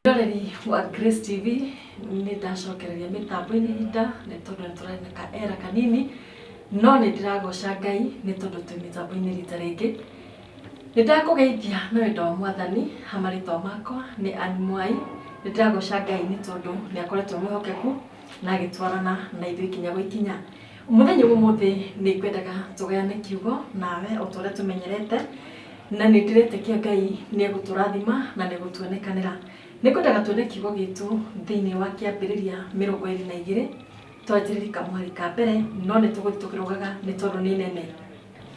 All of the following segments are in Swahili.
Ndoreri wa Grace TV nĩ ndacokereria mĩtambo-inĩ hinda nĩ tondũ nĩ tũrarĩ na kaera kanini, no nĩ ndĩragoca Ngai nĩ tondũ twĩ mĩtambo-inĩ rita rĩngĩ. Nĩ ndakũgeithia na wendo wa Mwathani hamarĩtwa makwa nĩ Ann Mwai. Nĩ ndĩragoca Ngai nĩ tondũ nĩ akoretwo mwĩhokeku na agĩtwarana na ithuĩ ikinya gwa ikinya. Mũthenya ũmũthĩ nĩ kwendaga tũgayane kiugo nawe o ta ũrĩa tũmenyerete, na nĩ ndĩretĩkia Ngai nĩ egũtũrathima na nĩ egũtuonekanĩra. Nĩ kwendaga tuone kiugo gitu thĩinĩ wa kĩambĩrĩria 22 twanjĩrĩria kamweri ka mbere, no nĩ tũgũthiĩ tũkĩrogaga nĩ tondũ nĩ nene.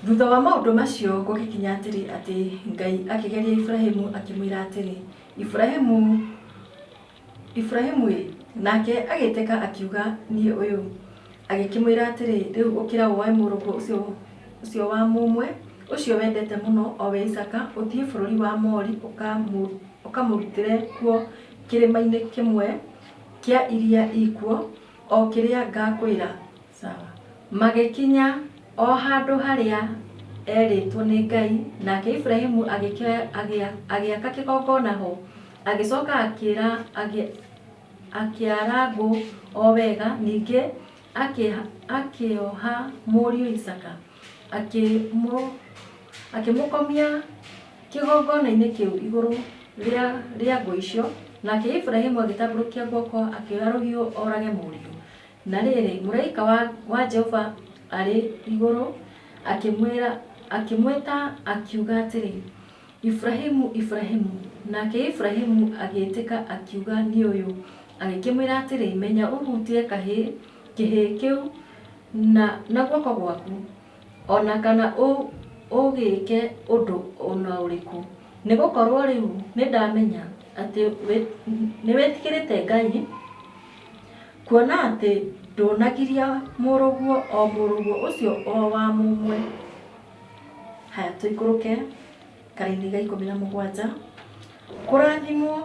Thutha wa maũndũ macio gũgĩkinya atĩ Ngai akĩgeria Ibrahimu akĩmwĩra atĩrĩ, Ibrahimu nake agĩtĩka akiuga niĩ ũyũ, agĩkĩmwĩra atĩrĩ, rĩu ũkĩra woe mũrũguo ũcio wa mũmwe ũcio wendete mũno o we Isaka, ũthiĩ bũrũri wa Mori ũkamũrutĩre kuo kĩrĩma-inĩ kĩmwe kĩa iria ikuo, o kĩrĩa ngakwĩra. Sawa. Magĩkinya o handũ harĩa erĩtwo nĩ Ngai, nake Ibrahimu agĩaka kĩgongona ho, agĩcoka akĩara ngũ o wega, ningĩ akĩoha mũriũ Isaka, akĩmũkomia kĩgongona-inĩ kĩu igũrũ rĩa ngũ icio, nake Ibrahimu agĩtambũrũkia guoko akĩoya rũhiũ orage mũriũ. Na rĩrĩ, mũraika wa Jehova arĩ igũrũ akĩmwĩta akiuga atĩrĩ, Ibrahimu, Ibrahimu. Nake Ibrahimu agĩtĩka akiuga nĩ ũyũ, agĩkĩmwĩra atĩrĩ, menya ũhutie kĩhĩĩ kĩu na guoko gwaku, ona kana ũgĩke ũndũ ona ũrĩkũ, nĩ gũkorwo rĩu nĩ ndamenya atĩ nĩ wĩtigĩrĩte Ngai, kuona atĩ ndũnagiria mũrũguo ũcio o wa mũmwe. Haya, tũikũrũke Karĩinĩ ga 17. Kũrathimwo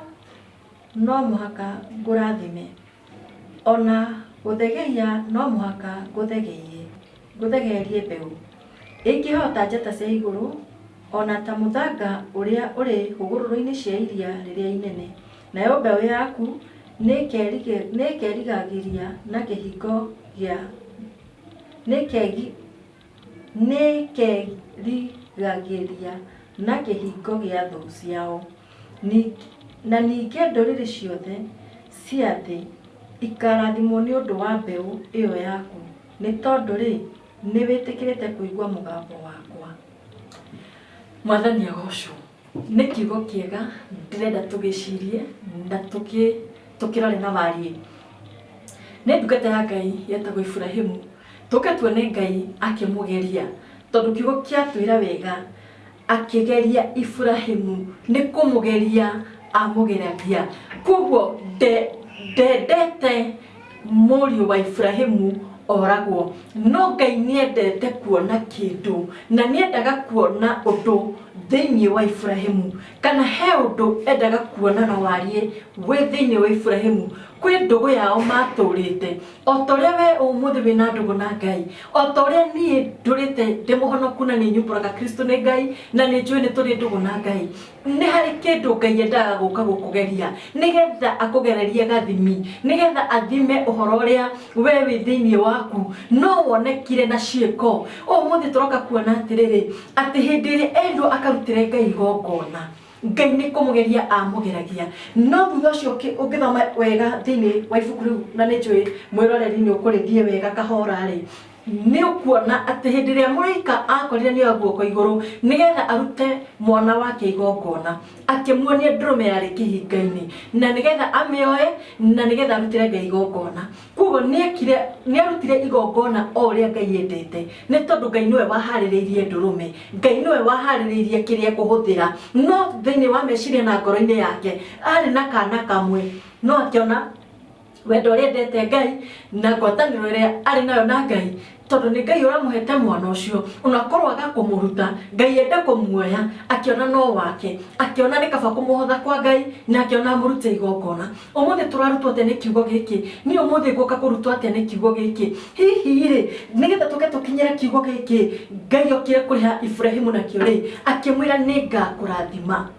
no mũhaka ngũrathime, ona gũthegeia no mũhaka ngũthegerie mbeũ. Ingĩhota njata cia igũrũ, ona ta mũthanga ũrĩa ũrĩ hũgũrũrũ-inĩ cia iria rĩrĩa inene. Nayo mbeũ yaku nĩ ĩkerigagĩria na kĩhingo gĩa thũ ciao. Na ningĩ ndũrĩrĩ ciothe cia thĩ ikarathimwo nĩ ũndũ wa mbeũ ĩyo yaku, nĩ tondũ nĩ wĩtĩkĩrĩte kũigua mũgambo wakwa. Mwathani agocwo. Nĩ kiugo kĩega ndĩrenda tũgĩcirie na tũkĩrore na wariĩ. Nĩ ndungata ya Ngai yetagwo Ibrahimu, tũke tuone Ngai akĩmũgeria, tondũ kiugo kĩatwĩra wega akĩgeria Ibrahimu, nĩ kũmũgeria amũgeragia. Koguo ndendete mũriũ wa Ibrahimu oragwo, no Ngai nĩendete kuona kĩndũ, na nĩendaga kuona ũndũ thĩinĩ wa Ibrahimu, kana he ũndũ endaga kuona na wariĩ wĩ thĩinĩ wa Ibrahimu. Kwĩ ndũgũ yao matũrĩte, o ta ũrĩa we ũmũthĩ wĩna ndũgũ na Ngai, o ta ũrĩa niĩ ndũrĩte ndĩ mũhonoku na nĩ nyumbũraga Kristo nĩ Ngai, na nĩ njũĩ nĩ tũrĩ ndũgũ na Ngai. Nĩ harĩ kĩndũ Ngai endaga gũka gũkũgeria, nĩgetha akũgererie gathimi, nĩgetha athime ũhoro ũrĩa we wĩ thĩinĩ waku, no wonekire na ciĩko. Ũmũthĩ tũroka kuona atĩrĩrĩ, atĩ hĩndĩ ĩrĩa endwo akarutĩre Ngai igongona, Ngai nĩ kũmũgeria amũgeragia. No thutha ũcio ũngĩthoma wega thĩinĩ wa ibuku rĩu, na nĩ njũĩ mwĩroreri nĩ ũkũrĩthie wega kahora-rĩ, nĩ ũkuona atĩ hĩndĩ ĩrĩa mũraika akorire nĩoya guoko igũrũ nĩgetha arute mwana wake igongona, akĩmuonia ndũrũme yarĩ kĩhinga-inĩ, na nĩgetha amĩoe na nĩgetha arutĩre Ngai igongona. Koguo nĩ arutire igongona o ũrĩa Ngai endete, nĩ tondũ Ngai nĩwe waharĩrĩirie ndũrũme, Ngai nĩwe waharĩrĩirie kĩrĩa kũhũthĩra. No thĩinĩ wa meciria na ngoro-inĩ yake arĩ na kana kamwe, no akĩona wendo ũrĩa endete Ngai na ngwatanĩro ĩrĩa arĩ nayo na Ngai, tondu ni Ngai uramuhete mwana ucio unakorwo aga kumuruta Ngai ende kumuoya akiona no wake akiona ni kaba kumuhotha kwa Ngai na akiona murute igongona umuthi turarutwo ate ni kiugo giki ni umuthi guka kurutwo ate ni kiugo giki hihi ri nigetha tuke tukinyira kiugo giki Ngai okire kuriha Ibrahimu na kiuri akimwira ni ngakurathima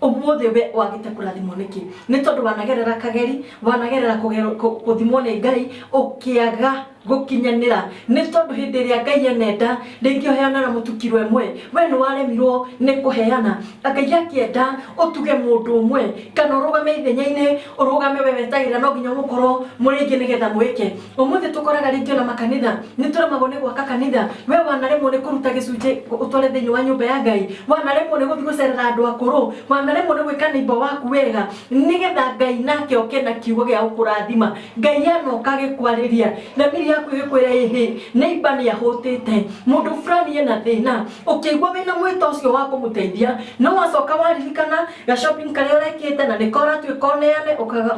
umuthi we wagite kurathimwo niki ni tondu wanagerera kageri wanagerera kuthimwo ni Ngai ukiaga gukinyanira ni tondu hindi ria Ngai enenda ndingioheana na mutukiro emwe we ni waremirwo ni kuheana Ngai akienda utuge mundu umwe kana urugame ithenyaine urugame we wetagira no nginya mukorwo muringi nigetha mwike umuthi tukoraga ringi na makanitha ni turamagwo ni gwaka kanitha we wanaremwo ni kuruta gicunje utware thini wa nyumba ya Ngai wanaremwo ni guthi gucerera andu akuru wanaremwo ni gwika neighbor waku wega nigetha Ngai nake oke na kiugo gia ukurathima Ngai anoka gikwariria na yaku ikwira ihi neighbor ni ahutite mundu fulani ena thina ukigwa wina mwito ucio wa kumuteithia no wacoka waririkana ga shopping kare urekite na nikora twikoneane ukaga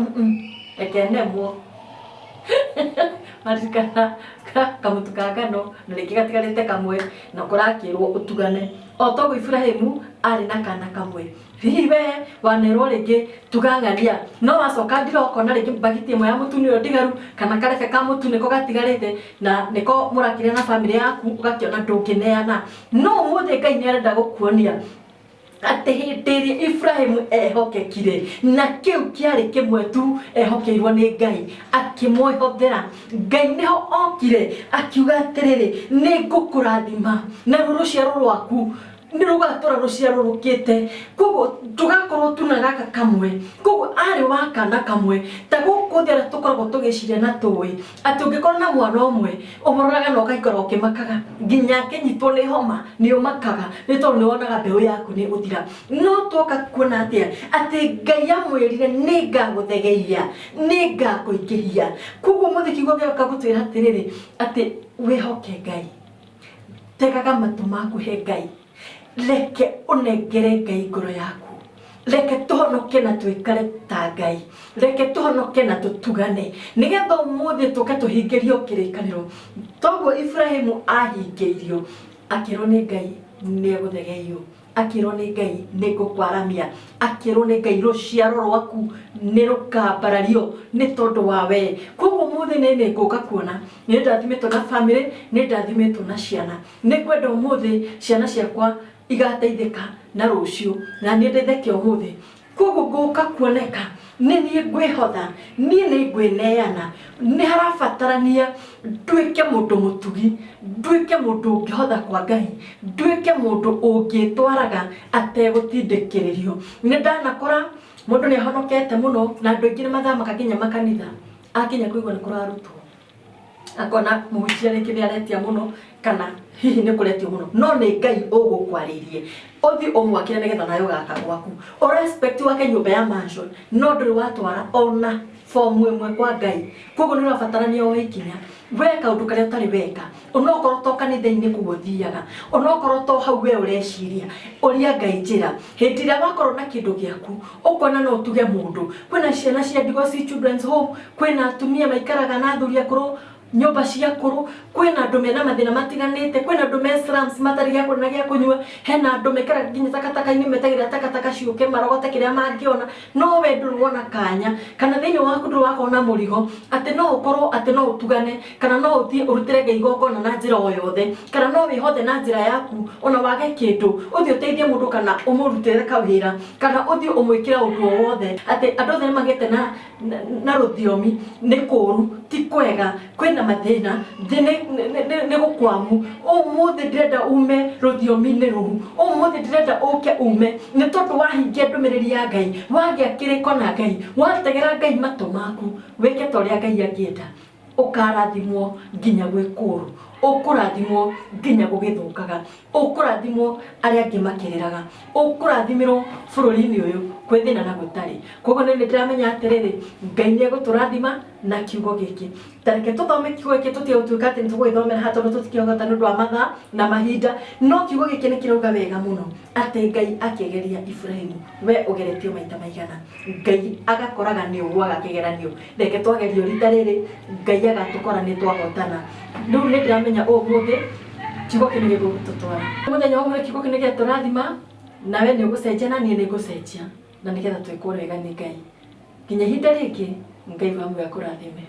ekenemwo marikana kamutukagano na nikigatigarite kamwe na kurakirwo utugane otogo Ibrahimu ari na kana kamwe hiwe wanero ringi tugangania no wacoka ndirokona ringi bagiti imwe ya mutu niyo ndigaru kana karebe ka mutu niko gatigarite na niko murakire na family yaku ugakiona ndungineana no muthi Ngai ni arenda gukuonia ati hindi Ibrahimu ehokekire na kiu kiari kimwe tu ehokeirwo ni Ngai akimwihothera Ngai niho okire akiuga atiriri ni ngukurathima na ruciaro rwaku ni rugatora ruciaro rukite kogo tugakorwo tuna gaka kamwe kogo ari wakana kamwe ta gukuthera tukoragwo tugiciria na tuwi ati ungikorwo na mwana umwe umuraga no gaikora ukimakaga nginya kinyitwo ni homa ni umakaga ni tondu ni wonaga mbeu yaku ni guthira no tuoka kuona atia ati Ngai amwirire ni ngaguthegeia ni ngakuingihia kogo muthikigwo gioka gutwira atiriri ati wihoke Ngai tegaga matu maku he Ngai leke unengere Ngai ngoro yaku leke tuhonoke na twikare ta Ngai leke tuhonoke na tutugane nigetha umuthi tuke tuhingirio kirikaniro toguo Ibrahimu ahingeirio akirwo ni Ngai ni guthegeio akirwo ni Ngai ni gukwaramia akirwo ni Ngai ruciaro rwaku ni rukambarario ni tondu wa we koguo umuthi ni nguka kuona ni ndathimitwo na family ni ndathimitwo na ciana ni kwenda umuthi ciana ciakwa igateithika na rucio na ni ndetheke umuthi koguo nguka kuoneka ni ngwihotha ni ngwineana ni harabatarania nduike mundu mutugi nduike mundu ungihotha kwa Ngai nduike mundu ungitwaraga ategutindikiririo ni ndanakora mundu ni ahonokete muno na andu aingi ni mathamaka nginya makanitha akinya kuigwa ni kurarutwo akona muhunjia ringi ni aretia muno kana hihi ni kuretio muno no ni Ngai ugukwaririe othi umwakire nigetha nayo gaka gwaku o respect wake nyumba ya mansion no nduri watwara ona form imwe kwa Ngai koguo ni urabatarania o ikinya weka undu karia utari weka onokorwo to kanitha-ini kuguthiaga onokorwo to hau we ureciria uria Ngai njira hindi ria wakorwo na kindu giaku ukona no utuge mundu kwina ciana cia Digosi Children's Home kwina atumia maikaraga na athuri akuru nyumba cia kuru kwina andu mena mathina matiganite kwina andu me slums matari gya kurina gya kunywa hena andu mekara nginya takataka-ini metagira takataka ciuke marogote kiria mangiona no we nduruona kanya kana thini waku nduru wakona murigo ati no ukorwo ati no utugane kana no uthie urutire Ngai igongona na njira o yothe kana no wihothe na njira yaku ona wage kindu uthie uteithie mundu kana umurutire kawira kana uthie umwikira undu o wothe ati andu othe magete na ruthiomi ni kuru ti kwega kwina mathina ni gukwamu umuthi ndirenda ume ruthiomi-ini ruhu umuthi ndirenda uke ume ni tondu wahingia ndumiriri ya Ngai wagia kiriko na Ngai wategera Ngai matu maku weke ta uria Ngai angienda ukarathimwo nginya gwikuru ukurathimwo nginya gugithukaga ukurathimwo aria angi makiriraga ukurathimirwo bururi-ini uyu kwithina na gutari koguo ni ndiramenya atiriri Ngai ni eguturathima na kiugo giki tareke tuthome kiugo giki tutigutuika ati nitugwithomera hato tutikihota nundu wa mathaa na mahinda no kiugo giki ni kirauga wega muno ati Ngai akigeria Ibrahimu we ugeretio maita maigana Ngai agakoraga ni ugwaga kigeranio reke twagerio rita riri Ngai agatukora ni twahotana riu ni ndiramenya umuthi kiugo kini gigututwara muthenya umwe kiugo kini giaturathima nawe ni ugucenjia na nie ni ngucenjia na nigetha twikwo wega ni Ngai nginya ihinda riki Ngai wa muya kurathime.